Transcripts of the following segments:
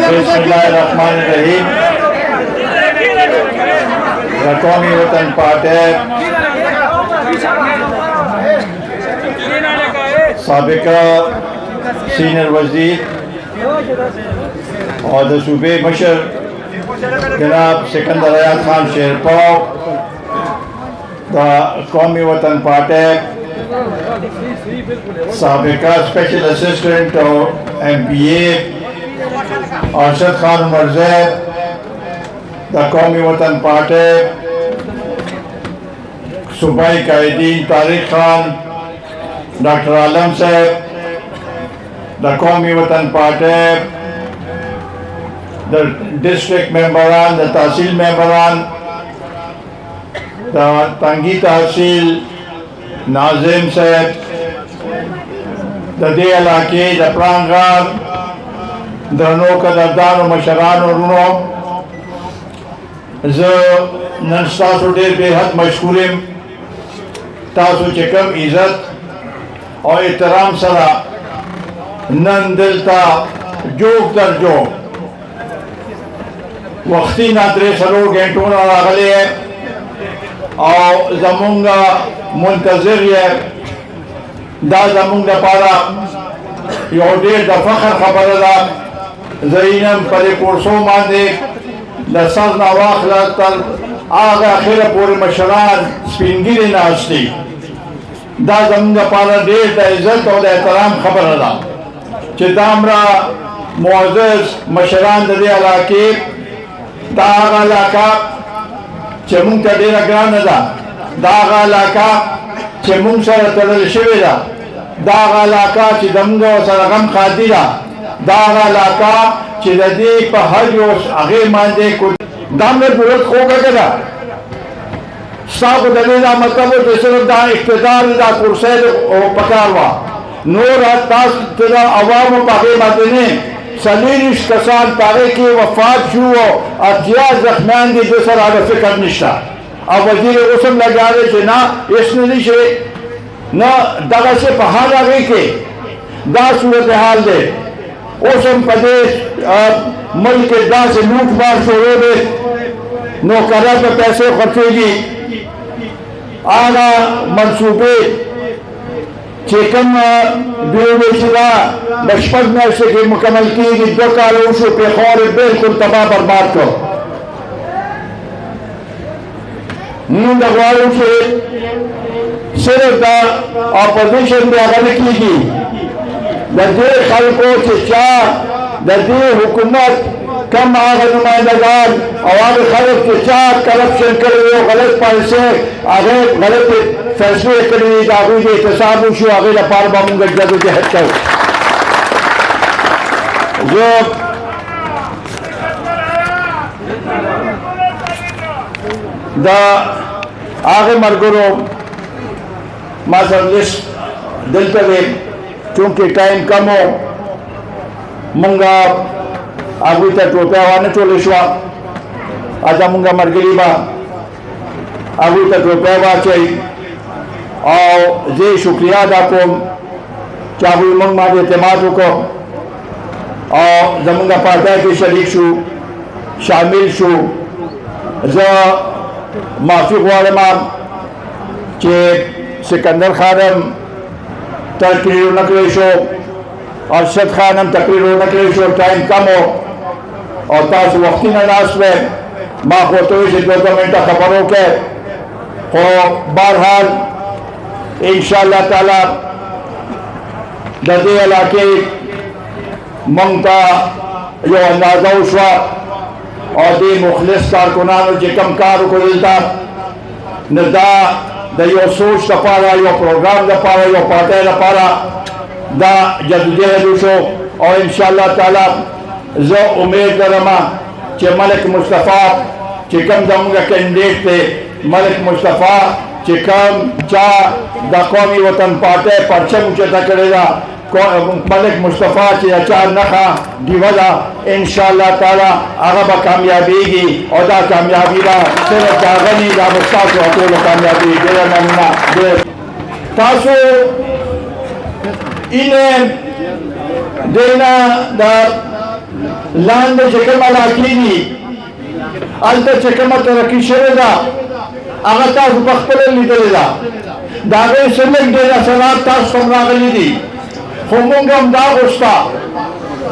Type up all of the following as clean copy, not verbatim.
बिस्मिल्लाहिर्रहमानिर्रहीम। कौमी वतन पार्टी साबिका सीनियर वजीर और सूबे मशर जनाब सिकंदर अयाज खान शेरपाव, कौमी वतन पार्टी साबिका स्पेशल असिस्टेंट और MPA अरशद खान मरज़ैद, कौमी वतन पार्टी सूबाई कायदीन तारिक खान, डॉक्टर आलम साहब, कौमी वतन पार्टी डिस्ट्रिक्ट मेंबरान, तहसील मेंबरान, तंगी तहसील नाजिम साहब, दे इलाके दपरांगार दरनों का दरदान और मशरान और रुनो नस्तासु ढेर बेहद मशकूरिम तासु चिकम इज़्ज़त और एहतराम सरा नन दिलता जोग दर जोग वक्ती नातरे सलो घंटों आगले है और जमुंगा मुंतज़िर है दा जमुंगा पारा यो डेर द फखर खबर दा ज़रीनम परे कोर्सों मांदे लसर नवाखला तर आग आखिर पूरे मशरान स्पिंगिरी नाश्ती दा जमुंगा पारा डेर द इज़्ज़त और एहतराम खबर दा चितामरा मुअज़्ज़ज़ मशरान दे इलाके दागा इलाका चमुंग का डेरा ग्रान दा दागा इलाका चमुंग सर तदल शिवेदा दागा इलाका चिदमगा सरगम खादिरा दागा इलाका चिददी पहज आगे मांदे कुछ दाम में बुरत होगा कदा साब दलेदा मतलब जैसे दा इख्तिदार दा कुर्सी ओ पकारवा नूर तास तदा अवाम पागे मादने सलीरिश कसान पागे की वफात हुआ अतिया जख्मान दी दूसर आगे फिक्र निशा अब वजीर उसम लगा रहे थे ना इसने निशे ना दगा से पहाड़ आगे के दा सूरत हाल दे उसम प्रदेश मुल्क के दा से लूट मार छोड़ो दे नौकरा पे पैसे खर्चेगी आगा मंसूबे चेकन बेशिरा बचपन में से मुकम्मल की 2 कालों से पेखौर बिल्कुल तबाह बर्बाद को दगवालों से सिर्फ अपोजिशन में अगर की दर्जे खलकों से चार दर्जे हुकूमत कम आगे नुमाइंदगान अवाम खल्क के चार करप्शन कर गलत पैसे आगे गलत फैसले करी दागू के एहतसाब उशु आगे पार बामूंगा जदोजहद कर जो दा आगे मरगरो माजर लिस्ट दिल पे चूंकि टाइम कम हो मुंगा आगू तक टोपया वाने चोलेशवा आजा मुंगा मरगलीबा आगू तक टोपया वा चाहिए और जे शुक्रिया अदा को चाहू मंग माद एतमाद को और जमुंगा पार्टी के शरीक शू शामिल शू ज माफिक वाले माम के सिकंदर खानम तकरीर नकले शो अरशद खानम तकरीर नकले शो टाइम कम हो और तास वक्ती नास में माँ को तो 2 मिनट खबरों के हो बहरहाल इंशाअल्लाह ताला दे इलाके मंगता जो अंदाजा उशवा और दे मुखलिस कारकुनान जो कम कार को दिलता नदा यो सोच दपारा यो प्रोग्राम दपारा यो पार्टी दपारा दा जदोजहद उशो और इंशाअल्लाह ताला जो उम्मीद करमा कि मलिक मुस्तफ़ा कि कम दमगा कैंडिडेट थे मलिक मुस्तफ़ा कि कम चा दा कौमी वतन पार्टी परचम उचता करेगा मलिक मुस्तफ़ा की अचार नखा दिवला इंशाअल्लाह ताला आगा कामयाबी की और दा कामयाबी ला सिर्फ दागनी दा मुस्ताक अकेले कामयाबी देना नमूना दे तासो इन्हें देना दा लांद चकमा लाकीनी अंत चकमा तरक्की शरेदा आगा तास बख्तले लिदलेदा दागे सेलेक्ट देना सलात तास समरागली दी होमोंगम दा उस्ता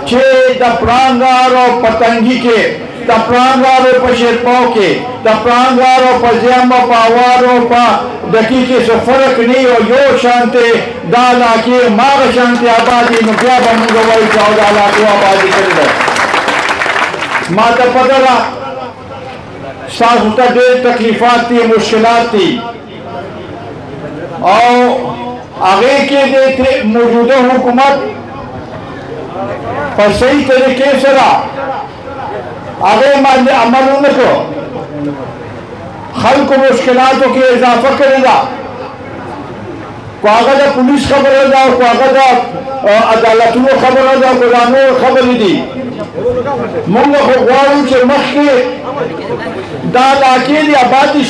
चे द प्रांगारो पतंगी के द प्रांगारो पशेरपाव के द प्रांगारो पजियामा पावारो पा दकी के से फर्क नहीं हो यो शांति दाला के माग शांति आबादी में क्या बनूंगा वही 14 लाख आबादी कर दे माता पदरा साजुता दे तकलीफात थी मुश्किलात थी और आगे के देते मौजूदा हुकूमत पर सही तरीके से आगे अमल को खल को मुश्किलातों की इजाफा करेगा कागज पुलिस खबर हो जाओ कागज अदालतों को खबर हो जाओ गुलामों को खबर दी मुंगा को ग्वारू से मख के दादा के लिए आबादी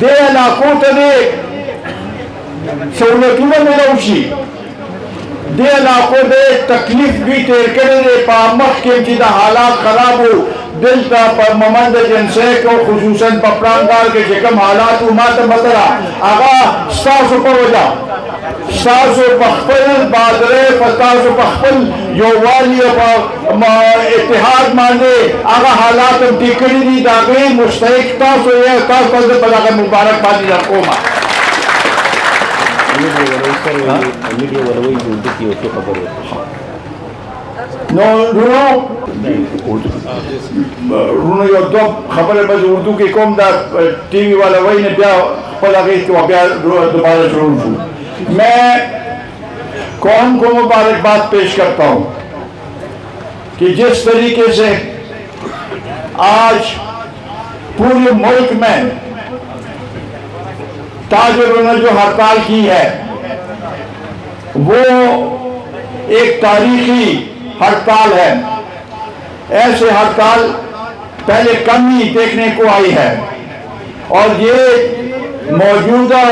दे इलाकों तले सहूलतों में मिलौशी दे इलाकों दे तकलीफ भी तेर करे दे पामख के जिदा हालात खराब हो दिल का पर ममंद जनसे को खुसूसन पप्रांगार के जिकम हालात उमात मतरा आगा सासो पर वजा सासो पखपल बादरे पतासो पखपल जो वाली इत्तेहाद माने आगा हालात टिकड़ी दी दागे मुस्तहिक तासो ये तास पर बलागा मुबारक बादी रखोमा मीडिया वालों ही उर्दू की उसको खबर है नो रुनो यो दो खबर है बस उर्दू की कौम दा टीवी वाला वही ने ब्याह पला गई तो ब्याह दोबारा शुरू हुई मैं कौम को मुबारकबाद पेश करता हूँ कि जिस तरीके से आज पूरे मुल्क में ताजिरों ने जो हड़ताल की है वो एक तारीखी हड़ताल है ऐसे हड़ताल पहले कम ही देखने को आई है और ये मौजूदा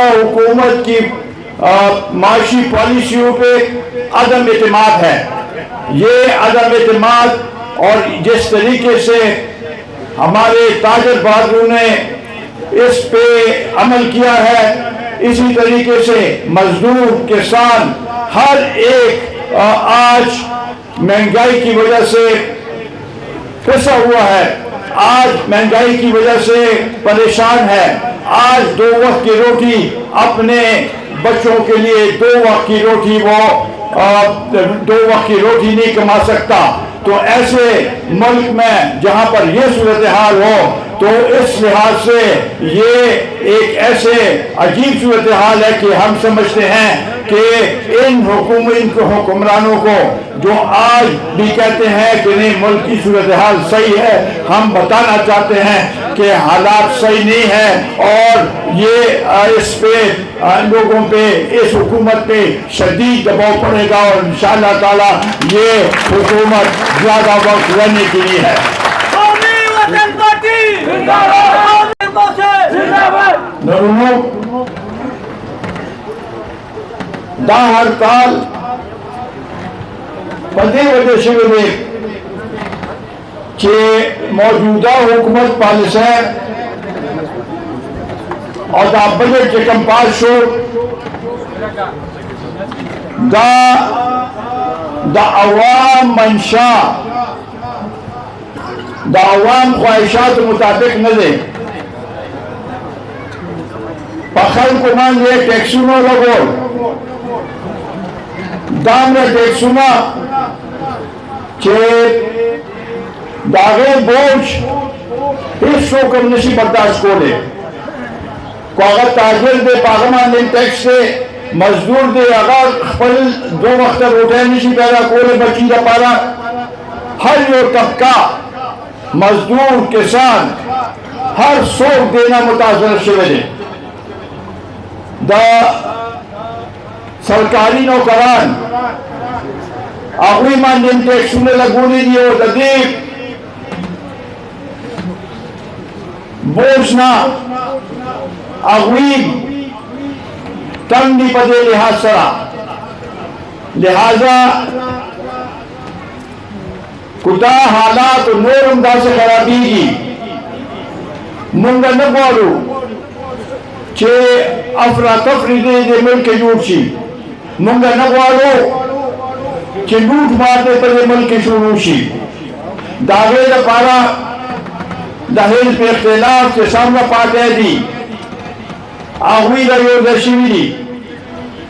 हुकूमत की माशी पॉलिसियों पे अदम एतमाद है ये अदम एतमाद और जिस तरीके से हमारे ताजर बहादुर ने इस पे अमल किया है इसी तरीके से मजदूर किसान हर एक आज महंगाई की वजह से फंसा हुआ है आज महंगाई की वजह से परेशान है आज 2 वक्त की रोटी अपने बच्चों के लिए 2 वक्त की रोटी वो 2 वक्त की रोटी नहीं कमा सकता तो ऐसे मुल्क में जहां पर यह सूरत हाल हो तो इस लिहाज से ये एक ऐसे अजीब सूरत हाल है कि हम समझते हैं कि इन हुक्मरानों को जो आज भी कहते हैं कि नहीं मुल्क की सूरत हाल सही है हम बताना चाहते हैं कि हालात सही नहीं है और ये इस पे लोगों पे इस हुकूमत पे शदीद दबाव पड़ेगा और इंशाअल्लाह ताला ये हुकूमत ज्यादा वक्त रहने के लिए है दा हड़ताल पदे वजह से कि मौजूदा हुकूमत पालिस है और दा बजट के कम पास शो दा अवाम मंशा दा अवाम ख्वाहिशात मुताबिक न दे पखल को मान ये टैक्सुनो लगो दाम रे टैक्सुना चे दागे बोझ हिस्सों कम नशी बर्दाश्त को ले को अगर ताजिर दे पागमान दिन टैक्स से मजदूर दे अगर खपल 2 वक्त रोटे नशी पैदा कोले बची दा पारा हर यो तबका मजदूर किसान हर सोख देना मुतासर शिवरे दा सरकारी नौकरान आखिरी मान दिन टैक्स में लगूनी दियो तदीब बोझना अगवीब तंगी पदे लिहाज सरा लिहाजा कुदा हालात नूर उमदा से खराबी की मुंगा न बोलू चे अफरा तफरी दे मुल्क के जूठी मुंगा न बोलू चे लूट मारते पर मुल्क के शुरूशी दावे द पारा दहेज पे इख्तिलाफ के सामने पाते दी आहुई दयो दशिवी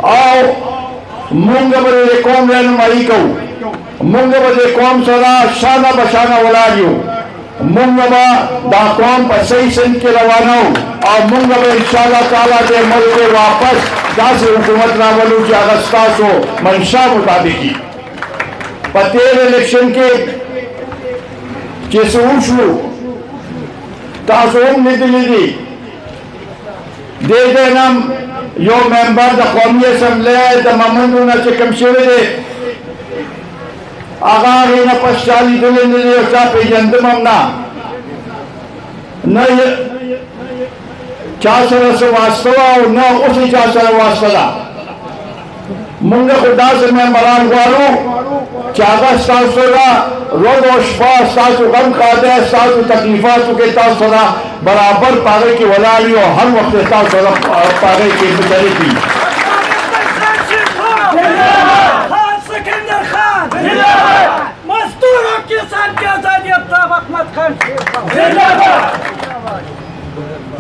आओ मुंग बदे कौम रहनुमाई कहू मुंग बदे कौम सदा शाना बशाना वलाजियो मुंग दा कौम पर सही सन के रवाना और मुंग इंशाअल्लाह ताला दे मुल्क वापस दास हुकूमत रावलू की अगस्ता सो मंशा मुताबिकी पतेल इलेक्शन के चेसूशू तासोम निदली दी दे देनम यो मेंबर द कौमी असम्बली द ममनू न चिकम शिवरे आगार इन पश्चाली दिले ने चा पे जंदमना न चासर से वास्तवा और न उसी चासर वास्तला मुंगे खुदा से मैं मरान वालू चागा सासुरा रोज और शफा सासु गम खाते सासु तकलीफात के तासुरा बराबर पागे की वलाली और हर वक्त तासुरा पागे की बेचारी की सिकंदर खान मजदूरों किसान की आजादी अब्ताब अहमद खान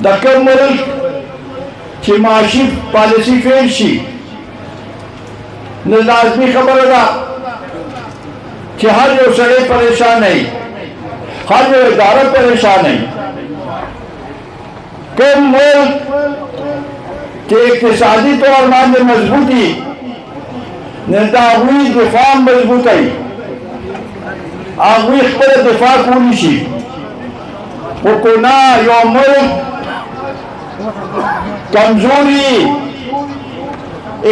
दक्कन मुल्क की माशी पॉलिसी फेल शी लाजमी खबर था कि हर जो सड़े परेशान है हर जो इदारा परेशान है कम मुल्क के इक्तिसादी तौर मान मजबूती निर्दा हुई दिफा मजबूत है आगुई खबर दिफा कौन सी हुकुना यो मुल्क कमजोरी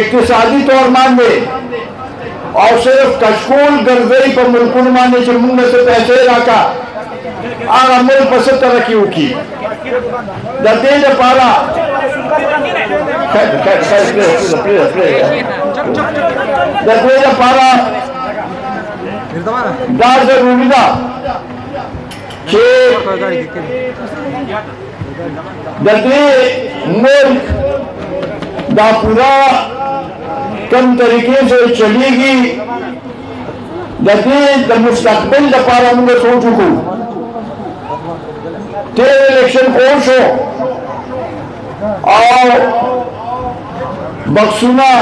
इक्तिसादी तौर मान दे और सिर्फ कशकोल गर्दई पर मुल्कुन माने से मुंह से पैसे रखा आग मुल्क पसंद तरक्की की दते ने पारा दते ने पारा दार जरूरी था कि दते मुल्क दा पूरा कम तरीके से चलेगी दते मुस्तकबिल द पारा मुझे सोच चुकू तेरे इलेक्शन कोर्स हो और बक्सुना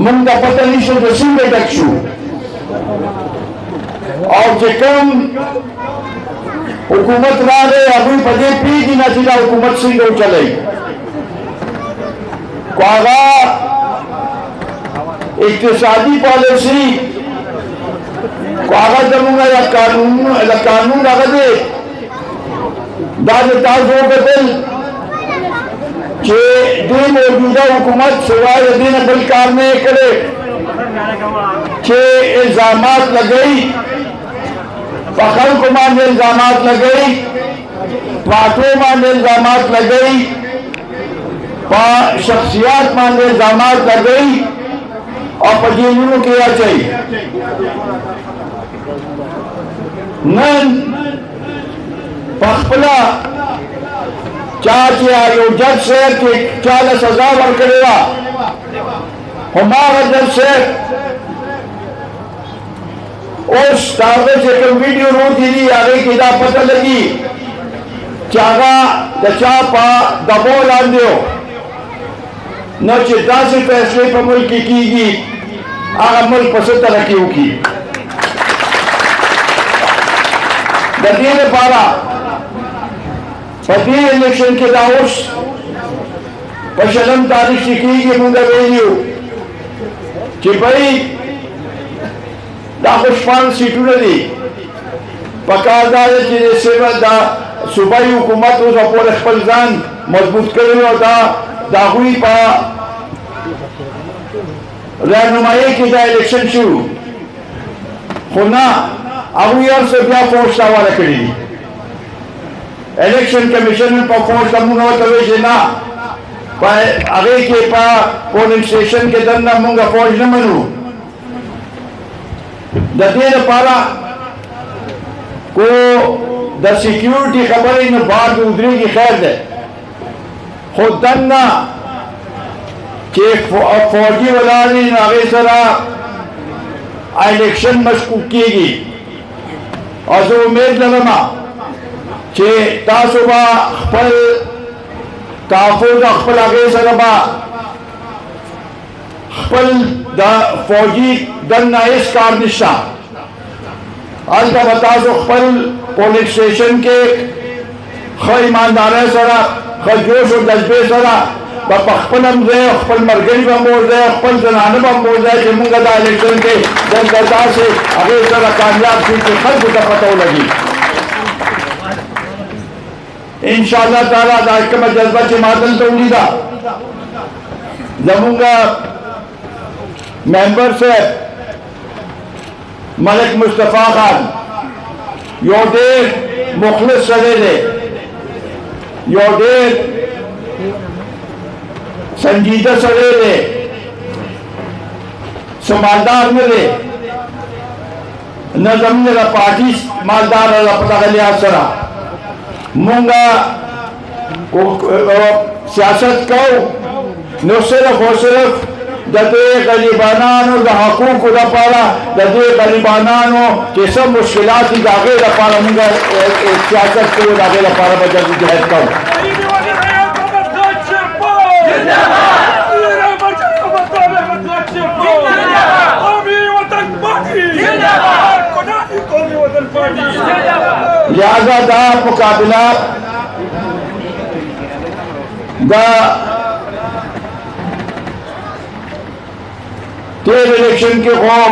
मन का पता नहीं सो दसी में दक्षु और जेकम हुकूमत ना रहे अभी पदे पी की नतीजा हुकूमत से क्यों चले क्वागा इक्तिसादी पॉलिसी क्वागा जमूंगा या कानून दे दाद ताज़ो बदल के दिन मौजूदा हुकूमत सिवाय दिन बलकार में करे के इल्जामात लगई फखर को मान इल्जामात लगई पाटो मान इल्जामात लगई शख्सियात मान इल्जामात लगई और पजीनों किया चाहिए नन पखपला चाचे आयो जज से कि 40,000 वर करेगा हमारा जज से उस कागज से कम वीडियो रोती थी आगे की दा पता लगी चागा दचा पा दबो लान दियो न چې داسې فیصلې په ملک کې کیږي هغه ملک په څه ترقي وکړي. د دې لپاره په دې الیکشن کې دا اوس په شلم تاریخ کې کېږي موږ ویلي چې بھائی دا خو شپاړس سیټونه دي پکار دا دی چې دا صوبایي حکومت اوس پورې خپل ځان مضبوط کړی او دا د هغوی په رهنمایۍ کې دا الیکشن شو خو نه هغوی هر څه بیا فوج ته حواله کړي دي. الیکشن کمیشن په فوج ته موږ ورته وایي چې نه په هغې کې په پولنګ سټیشن کې دننه موږ فوج نه منو. د دې لپاره کو د سیکیورټي خبرې نه بار د ودرېږي خیر دی خو دننه چې فوجي ولاړ دي نو هغې سره الیکشن مشکوک کېږي او زه امید لرم چې تاسو به خپل تحفظ خپل هغې سره به خپل د فوجي دننه هېڅ کار نشته. هلته به تاسو خپل پولیس سټیشن کې ښه ایماندارۍ سره ښه جوش او جذبې سره به په خپل هم ځای خپل ملګري به مو ځای خپل زنانه به مو ځای چې موږ دا الیکشن کې دلته داسې هغې سره کامیاب شو چې خلکو ته پته ولګي. انشاءالله تعالی دا کومه جذبه چې ما دلته ولیده زمونږ ممبر صاحب ملک مصطفی خان یو ډېر مخلص سړی دی یو ډېر سنجیده سړی دی څه مالدار نه دی نه زموږ د پارټي مالدار ده په دغه لحاظ سره مونږ سیاست کوو نو صرف او صرف د دې غریبانانو د حقوقو لپاره د دې غریبانانو چې څه مشکلات دي د هغې لپاره مونږ سیاست کوو د هغې لپاره به جدوجهد کوو. لہذا دا مقابلہ دا تیر الیکشن کے خوب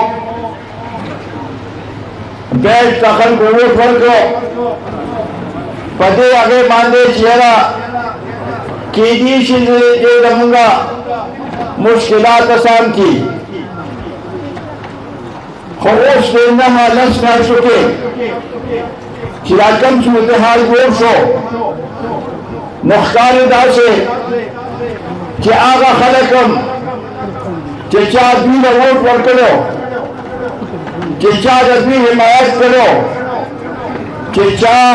بیٹ تخل کو ووٹ ورکو پدے آگے ماندے چہرہ کی دیشی دے دمونگا مشکلات آسان کی خوش دینا لس کر چکے چراکم صورتحال گور شو نخکار دا سے کہ آغا خلقم کہ چاہ دوی ووٹ ورکلو کہ چاہ دوی حمایت کرو کہ چاہ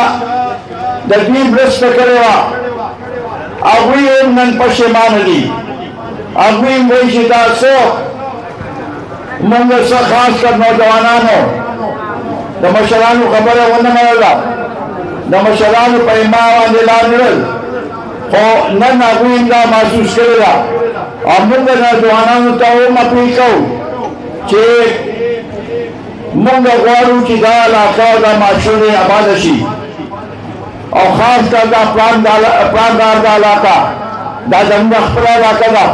دوی برست کرو اگوی ام نن پشمان لی اگوی موی شتا سو منگل سا خاص کر نوجوانانو دا مشرانو خبر ونمالا دا مشرانو پا اماوان دلان نرل خو نن اگوی امدا محسوس کرلا اور منگل نوجوانانو تا اوم اپیل کو چه منگل غوارو چی دا علاقہ دا معشور عبادشی اور خاص کر دا پراندار دا علاقہ دا زمین اخبر علاقہ دا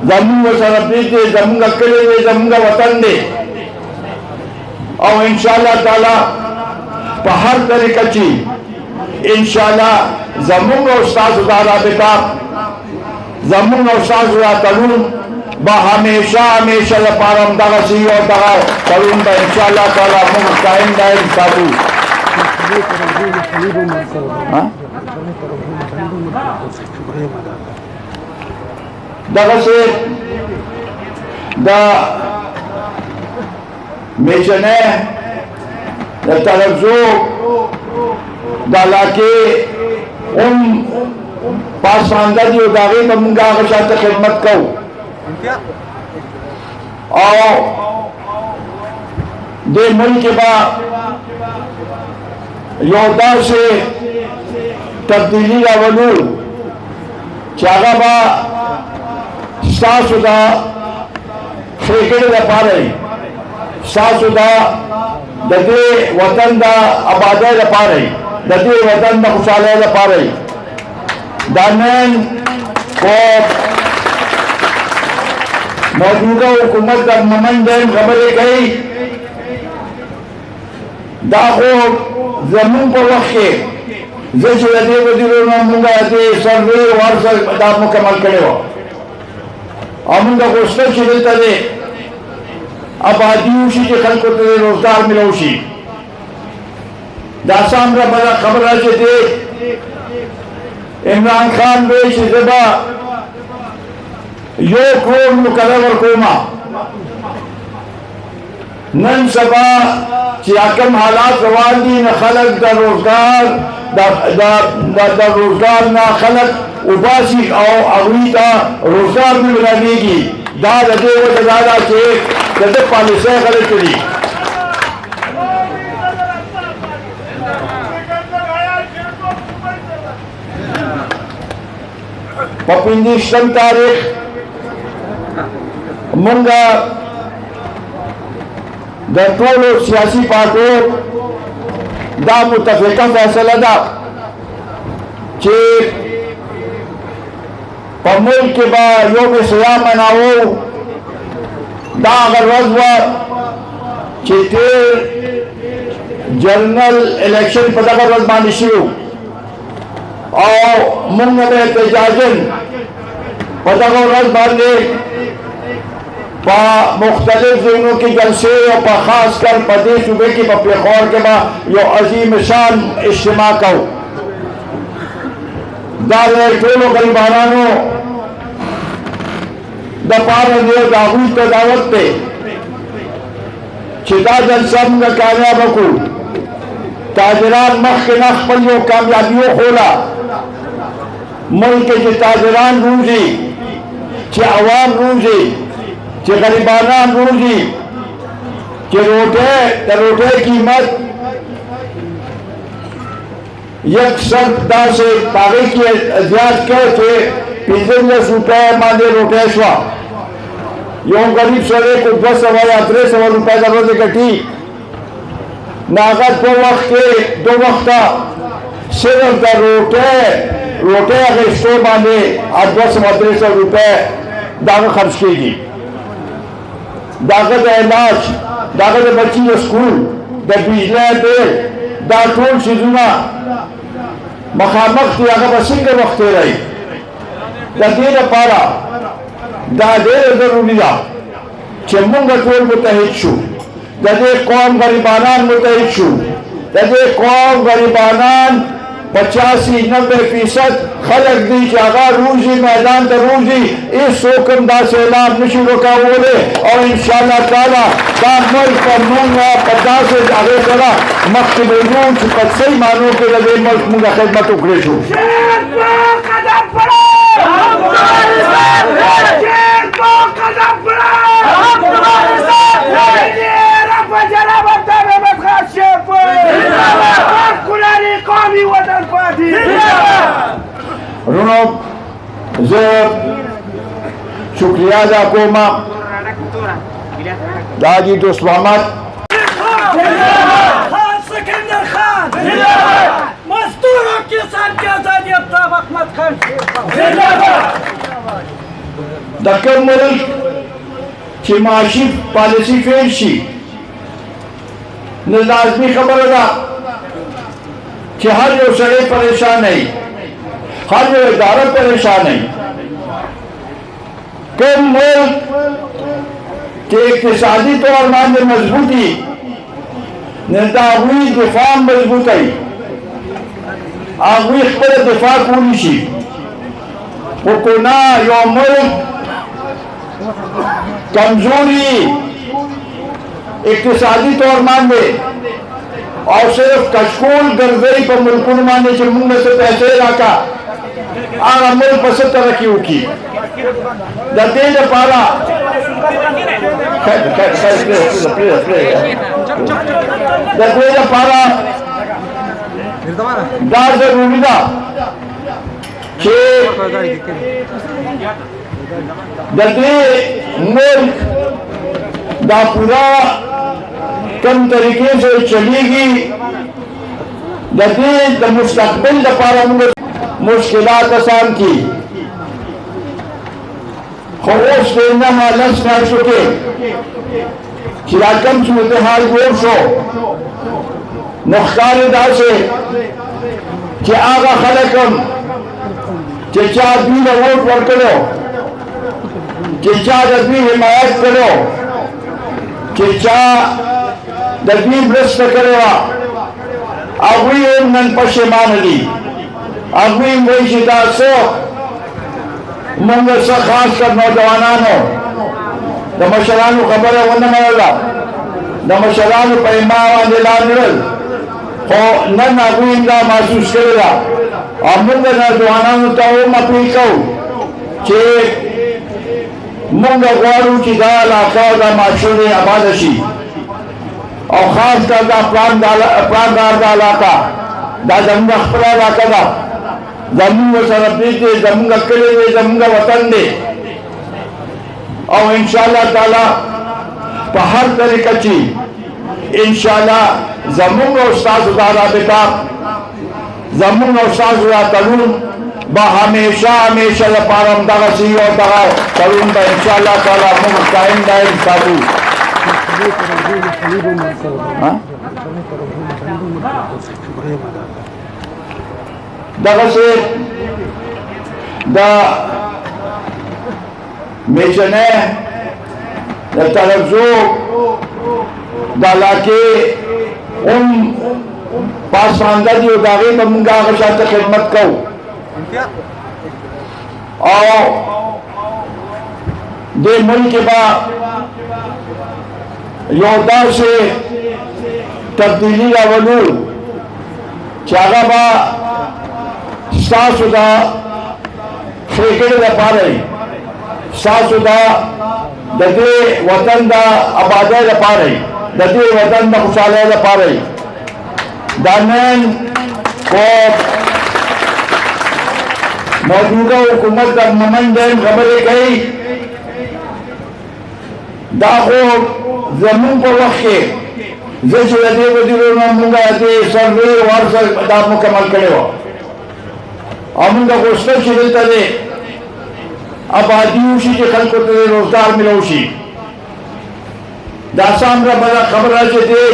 زمین و سرپیت دے زمین کلے دے زمین وطن دے اور انشاءاللہ تعالی پا ہر طریقہ چی انشاءاللہ زمین و استاذ دا رابطہ زمین و استاذ دا تلون با ہمیشہ لپارم دغا سی اور دغا تلون با انشاءاللہ تعالی مقائم دائم ساتو دغه سے دا میشنه دا ترزو دا علاقے پاسماندہ دی و داغی با منگا آغا شاعت خدمت کو اور دے ملک با یودا سے تبدیلی راولو چاگا با सासुदा खेकड़े दा पारे सासुदा ददे वतन दा आबादे दा पारे ददे वतन दा खुशहाली दा पारे दानन को मौजूदा हुकूमत का ममंदन खबर गई दाखो जमीन पर वक्त जैसे लदे वजीरों ने मुंगा दे सर्वे वारसल दाब मुकम्मल करे हो अमुंगा कोशिश चलता दे आबादी उसी के खल को तेरे रोजगार मिला उसी दासाम रा बड़ा खबर आजे दे इमरान खान बेश जबा यो करोड़ मुकर्रर कोमा नन सबा चियाकम हालात रवानी न खलक दा रोजगार दा रोजगार ना खलक उबासी और अगवीता रोजगार भी बनानेगी दाद अदे वो दादा के जब पॉलिसी गलत करी पपिंदिशम तारीख मुंगा दरटोलो सियासी पार्टियों दा मुतफिका फैसला दा कि मुल्क के बाद योम सियाम मनाओ दा अगर रजवा चेते जनरल इलेक्शन पता कर रजमानी शुरू और मुंग में एहतजाजन पता कर रजमानी पा मुख्तलिफ ज़ोनों की जलसे और पा खास कर प्रदेश सूबे की पप्लेखौर के बाद यो अजीम शान इज्तिमा कहो दाले टोलो गरीबानो दपार ने दाहुई तो दावत पे चिदा जनसम का कामयाब को ताजरान मख के नख पर यो कामयाबियों खोला मुल्क के ताजरान रूजी चे अवाम रूजी चे गरीबाना रूजी चे रोटे कीमत एक सदा से पागे की ज्यादा क्यों थे ₹50 माने रोटेश्वा यो गरीब सरे को 2 सवा या 3 सवा रुपए का रोज इकट्ठी नागत को वक्त के 2 वक्त सिर्फ द रोटे अगर स्टोर माने 2 सवा 3 सौ रुपए दागा खर्च कीजिए दागत इलाज दागत बच्ची स्कूल द बिजली बिल दा टोल सीजुना मखामक अगर बसिंग के वक्त रही दीर पारा दादेर जरूरी चमुंग टोल मुतहिद शु दे कौम गरीबानान मुतहिद शु दे कौम गरीबानान 85-90% खलक दी जागा रूजी मैदान तो रूजी इस सोकमदा से ऐलान निशी रोका बोले और इंशाअल्लाह ताला दामल पर मुंगा 50 से आगे चला मक्की बेजून छुपत सही मानो के लगे मुल्क मुंगा खिदमत उखड़े शु रुनो जोर शुक्रिया अदा कोमा दाजी दोस्त मोहम्मद सिकंदर खान मजदूरों किसान की आजादी अब्ताब अहमद खान दक्कन मुल्क की माशी पॉलिसी फेल शी लाजमी खबर अदा कि हर जो सड़े परेशान नहीं हर जो इदारा परेशान नहीं कम मुल्क के इक्तिसादी तौर माने मजबूती नेतावी दिफा मजबूत आगवी खबर दिफा पूरी शी हुकुना यो मुल्क कमजोरी इक्तिसादी तौर मान दे और सिर्फ कशकोल गर्दई पर मुल्कुन माने जम्मू में से पैसे रखा आगा मुल्क पसंद तरक्की की दते ने पारा दते ने पारा दार जरूरी था कि दे मुल्क दा पूरा कम तरीके से चलेगी दे मुस्तकबिल दफारा मुश्किलात आसान की खौफ देना हालत कर चुके खिलाकम सूरत हाल गोर शो नुख्तार दासे कि आगा खलकम कि चार भी वोट वर करो कि चार आदमी हिमायत करो कि चार दबी भ्रष्ट करो अगुई नन पशेमान ली अगुई वही शिदा सो मंग सा खास कर नौजवानों दमशरानु खबर है वन मरला दमशरानु पैमावा दिलानल हो नन अगुई इंदा महसूस करेगा और मंग नौजवानों तो मपी को कि मंग गौरू की दाल आका माशूर आबादशी और खास कर प्राणदार इलाका दा जमुंगा खपरा इलाका दा जमुंगा सरबी दे जमुंगा किले दे जमुंगा वतन दे और इंशाअल्लाह ताला हर तरीके की इंशाअल्लाह जमुंगा उस्ताद उदारा बेटा जमुंगा उस्ताद उदारा तलून बा हमेशा हमेशा पारम दागा सी और दागा तलून बा इंशाअल्लाह ताला मुंग कायम दायम साधु दगसे दा मेचने दा तरफजो दालाके उन पासमानदारी उदागे मंगा गशात खिदमत को और दे मुल्क के बाद योदा से तब्दीली रावलू चागाबा सासुदा फेकड़े दफा रही सासुदा ददे वतन दा आबादे दफा रही ददे वतन दा खुशाले दफा रही दानन को मौजूदा हुकूमत का नुमाइंदे खबर कही दाखो जमीन पर रखे जैसे लगे वजीरों मुंगा दे सर्वे और सर दाब मुकम्मल करे हो अमुंगा कोशिश चलता दे अब आदिवासी के खल को तेरे रोजगार मिलोशी दासाम का बड़ा खबर आज दे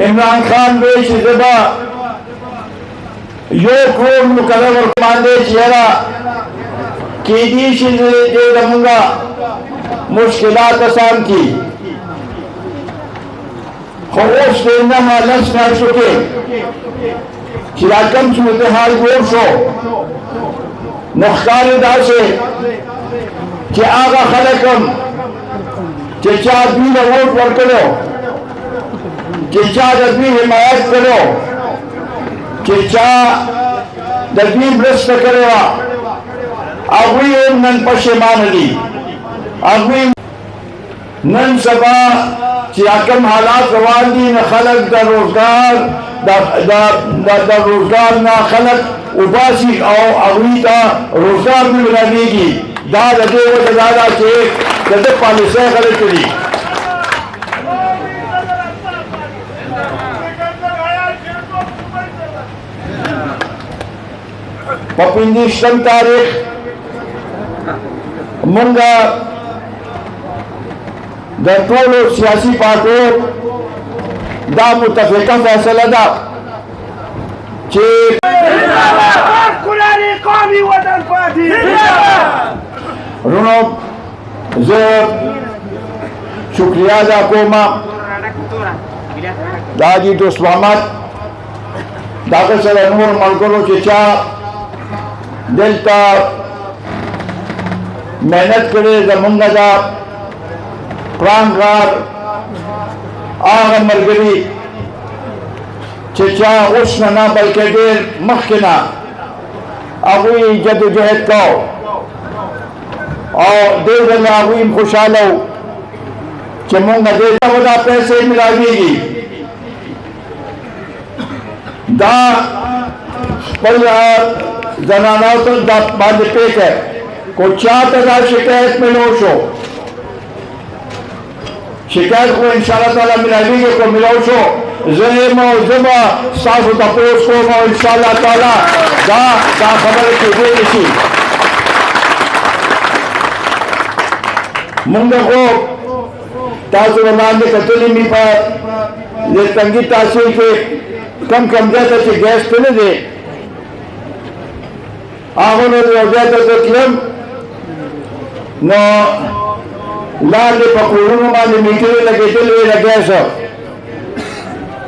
इमरान खान वे शिजबा यो करोड़ मुकर्रर और मानदे चेहरा केदी शिजे दे दमुंगा मुश्किलात आसान की खौफ देना हालत कर चुके खिलाकम सूरत हाल गोर शो नुख्तार दासे कि आगा खलकम कि चार भी वोट वर करो कि चार आदमी हिमायत करो कि चार दबी भ्रष्ट करो अगुई नन पशेमान ली अगुई नन सबा चियाकम हालात रवानी न खलक दा रोजगार ना खलक उबासी और अगुई का रोजगार भी बनाने की दाद अदे वो दादा के गदे पॉलिसी करे चली पपिंदिशम तारीख मुंगा दरटोलो सियासी पार्टियों दा मुतफिका फैसला दा कि कुरानी कौमी वतन पार्टी रुनो जो शुक्रिया दा कोमा दाजी दोस्त मोहम्मद दाखिल सर नूर मलकों के चा दिलता मेहनत करे जमुंगा दा प्राणगार आग मरगरी चिचा उसना ना बल्कि देर मखना अबुई जदोजहद को और देर अबुई खुशहालो चमुंगा देता बड़ा पैसे मिलाएगी दा पर जनाना तो दा बाद पेक है को चाहता था शिकायत में लो शो शिकायत को इंशाल्लाह ताला मिलाएंगे को मिलाओ शो ज़ेम और ज़मा साफ़ तपोस को मो इंशाल्लाह ताला दा खबर के दे इसी मुंडे को ताज़ वनाने कतली मी पर ये तंगी तासीर के कम जाता है गैस पे नहीं दे आगों ने जाता तो क्लेम न लाल पकड़ों में मीठे लगे चले लगे सब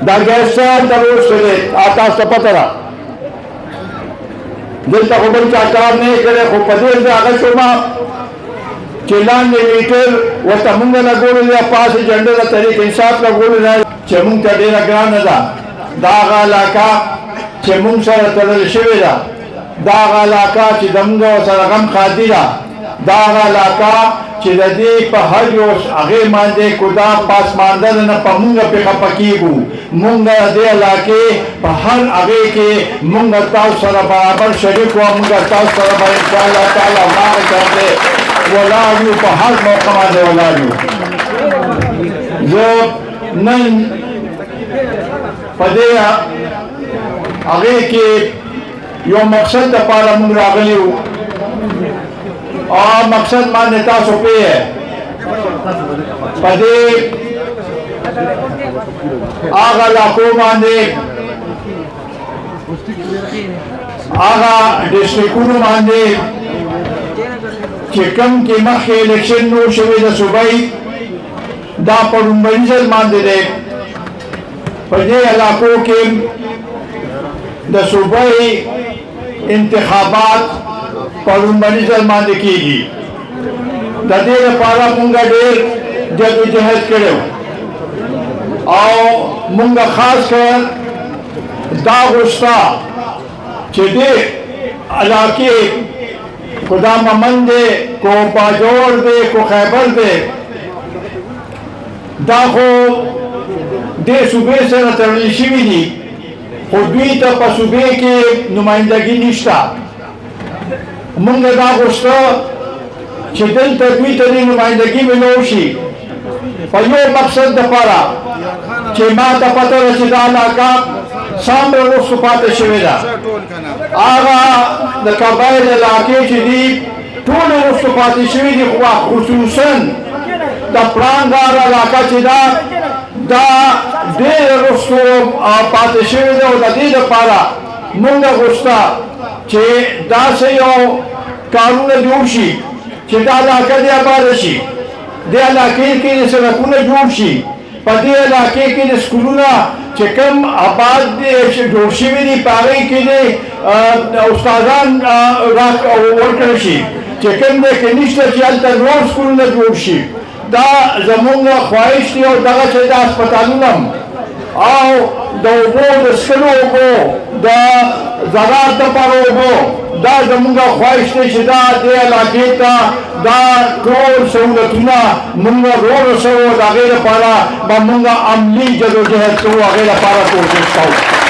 दा गैस दरोज चले आता सपतरा दिल तक उबल का कार नहीं करे खूब पदेर से आगे शोमा चिल्लान ने मीटर वो तमुंगा ना गोल लिया पास झंडे का तरीके इंसाफ का गोल लिया चमुंग का डेरा ग्रान नदा दागा लाका चमुंग सर तरल शिवेरा दागा लाका चिदमगा सरगम खादिरा दागा लाका चिददी पहरियोस आगे मांदे कुदा पास मांदर न पमुंगा पे खपकीगु मुंगा दे लाके पहर आगे के मुंगा ताव सर बराबर शरीक हुआ मुंगा ताव सर बराबर इंशाअल्लाह ताला मार करते वलायु पहर मौका मांदे वलायु जो नन पदे आगे के यो मकसद पारा मुंग रागली और मकसद मान्यता सोपे है पदे आगा लाखों माने आगा डिस्ट्रिक्ट माने चिकम के मखे इलेक्शन नो शवे द सुबई दा पर मंजिल मान दे पदे इलाकों के द सुबई इंतखाबात पर मंजिल मान देगी दे पारा मुंगा डेर जदोजहद करो और मुंगा खास कर दागुस्ता चिदे इलाके खुदा मंदे को बाजोर दे को खैबर दे दाखो दे सूबे से तरलीशी भी दी खुदवी तक सूबे के नुमाइंदगी निश्ता मुंगा दागुस्ता चिदल तकवी तरी नुमाइंदगी में नौशी पर यो मकसद दपारा चे माता पतर चिदाला का सामने वो सुपाते शिवेदा आगा द कबाइल इलाके चिदी टोले वो सुपाते शिवेदी हुआ खुसूसन द प्रांगार इलाका चिदा दा दे रोस्तो पाते शिवेदा और द दे पारा मुंगा गुस्ता चे दा से यो कानून जोशी चिदाला का दिया बारशी दे इलाके के सड़कों जोशी पदे इलाके के स्कूलों चिकम आबाद जोशी भी नहीं पावे के लिए उस्तादान राख वर्करशी चिकम दे कनिष्ठ चलता रोड स्कूल में जोशी दा जमुंगा ख्वाहिश थी और दगा चलता अस्पतालों आओ दो स्कूलों को दा ज़रात पारो को दा जमुंगा ख्वाहिश थी चिदा दे इलाके का दा रोड सहूलतुना मुंगा रोड सो दागेर पारा बा मुंगा अमली जदोजहद तो आगे पारा कोशिश करो